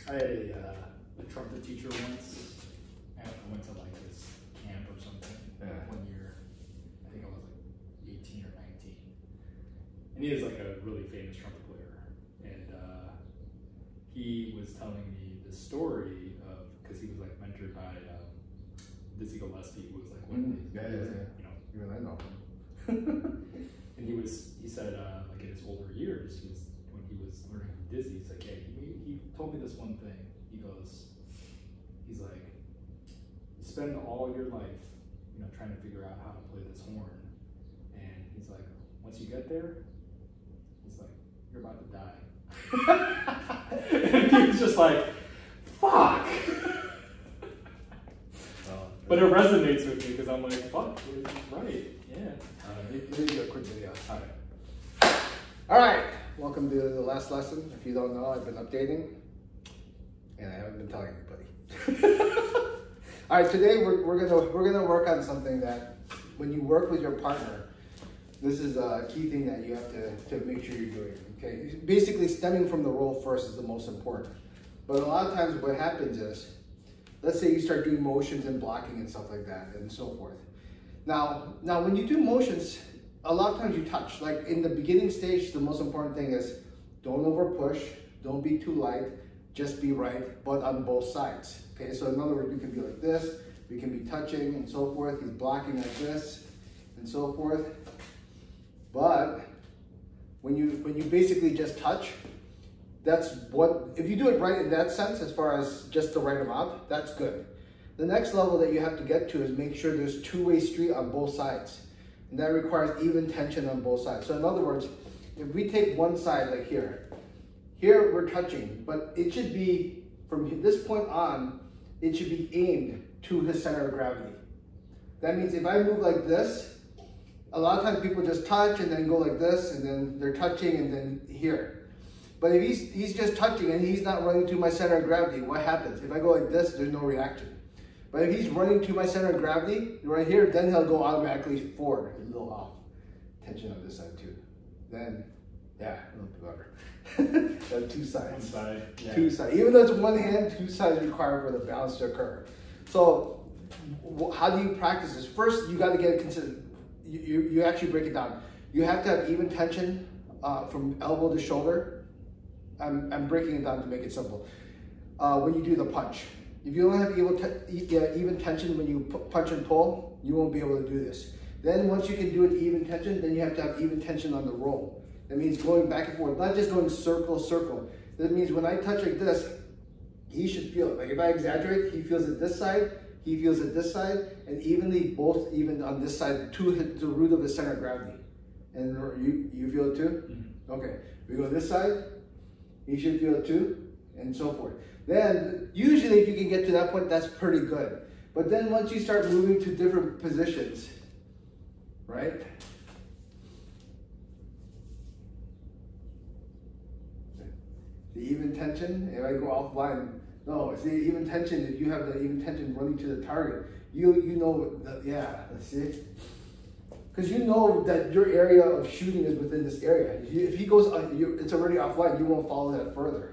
I had a trumpet teacher once, and I went to like this camp or something one year. I think I was like 18 or 19. And he is like a really famous trumpet player. And he was telling me the story of, because he was like mentored by Dizzy Gillespie, who was like one of these, you know. Even I know. And he said like in his older years, when he was learning from Dizzy, he's like, hey, he told me this one thing. He's like, you spend all your life, you know, trying to figure out how to play this horn, and he's like, once you get there, he's like, you're about to die. And he was just like, fuck. But it resonates with me because I'm like, fuck, he's right. Yeah. Give me a quick video. All right. Welcome to the last lesson. If you don't know, I've been updating, and I haven't been telling anybody. All right. Today we're gonna work on something that when you work with your partner, this is a key thing that you have to make sure you're doing. Okay. Basically, stemming from the roll first is the most important. But a lot of times, what happens is, let's say you start doing motions and blocking and stuff like that, and so forth. Now when you do motions, a lot of times you touch. Like in the beginning stage, the most important thing is don't over push, don't be too light, just be right, but on both sides. Okay, so in other words, we can be like this, we can be touching and so forth. He's blocking like this and so forth. But when you basically just touch, that's what, if you do it right in that sense, as far as just the right amount, that's good. The next level that you have to get to is make sure there's two-way street on both sides. And that requires even tension on both sides. So in other words, if we take one side like here we're touching, but it should be, from this point on, it should be aimed to his center of gravity. That means if I move like this, a lot of times people just touch and then go like this, and then they're touching and then here. But if he's just touching and he's not running to my center of gravity, what happens? If I go like this, there's no reaction. But if he's running to my center of gravity, right here, then he'll go automatically forward, a little off. Tension on this side too. Then, yeah, a little bit better. Two sides. One side, yeah. Two sides. Even though it's one hand, two sides required for the balance to occur. So, how do you practice this? First, you got to get it considered. You actually break it down. You have to have even tension from elbow to shoulder. I'm breaking it down to make it simple. When you do the punch. If you don't have even tension when you punch and pull, you won't be able to do this. Then once you can do it even tension, then you have to have even tension on the roll. That means going back and forth, not just going circle, circle. That means when I touch like this, he should feel it. Like if I exaggerate, he feels it this side, he feels it this side, and evenly, both even on this side, to the root of the center of gravity. And you feel it too? Mm-hmm. Okay, we go this side, he should feel it too, and so forth. Then, usually if you can get to that point, that's pretty good. But then once you start moving to different positions, right? The even tension, if I go offline, no, see, even tension, if you have the even tension running to the target, you know, yeah, see? Because you know that your area of shooting is within this area. If he goes, it's already offline, you won't follow that further.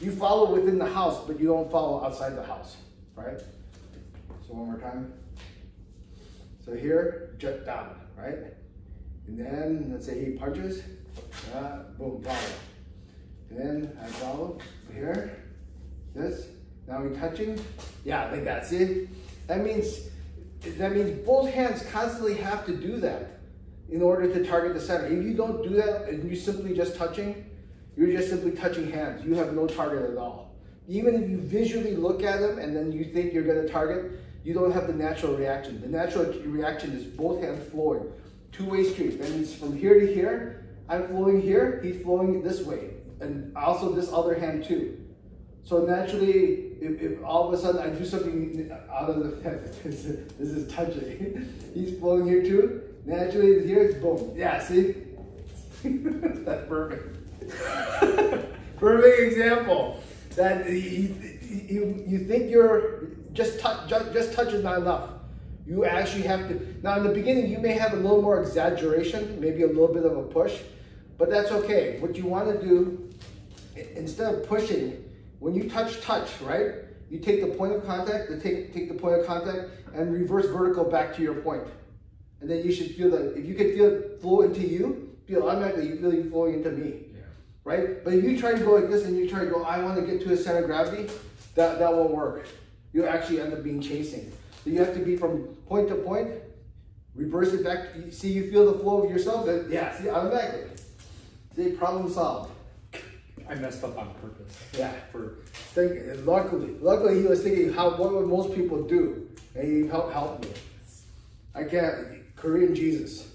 You follow within the house, but you don't follow outside the house, right? So one more time. So here, jut down, right? And then, let's say he punches, boom, follow. And then I follow here, this. Now we're touching, yeah, like that, see? That means both hands constantly have to do that in order to target the center. If you don't do that and you're simply just touching, you're just simply touching hands. You have no target at all. Even if you visually look at them and then you think you're going to target, you don't have the natural reaction. The natural reaction is both hands flowing. Two-way street. That means from here to here, I'm flowing here, he's flowing this way. And also this other hand too. So naturally, if all of a sudden I do something out of the head, this is touching. He's flowing here too. Naturally, here it's boom. Yeah, see? That's perfect. Perfect example. That you think you're just touch is not enough. You actually have to. Now in the beginning, you may have a little more exaggeration, maybe a little bit of a push, but that's okay. What you want to do, instead of pushing, when you touch, right? You take the point of contact, take the point of contact and reverse vertical back to your point. And then you should feel that, if you can feel it flow into you, automatically you feel it flowing into me. Yeah. Right? But if you try to go like this and you try to go, I want to get to a center of gravity, that won't work. You'll actually end up being chasing. So you have to be from point to point, reverse it back. See, you feel the flow of yourself? Then, yeah, see, automatically. See, problem solved. I messed up on purpose. Yeah. Luckily he was thinking, what would most people do? And he helped me. I can't. Korean Jesus.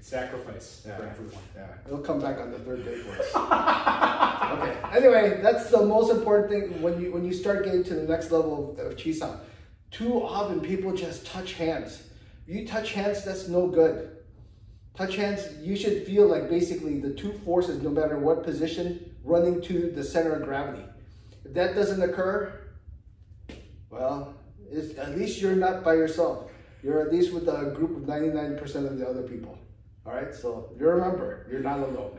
Sacrifice for everyone. Yeah. He'll come back on the third day for us. Okay. Anyway, that's the most important thing when you start getting to the next level of Chisang. Too often people just touch hands. If you touch hands, that's no good. Touch hands, you should feel like basically the two forces, no matter what position, running to the center of gravity. If that doesn't occur, well, at least you're not by yourself. You're at least with a group of 99% of the other people. All right, so you remember, you're not alone.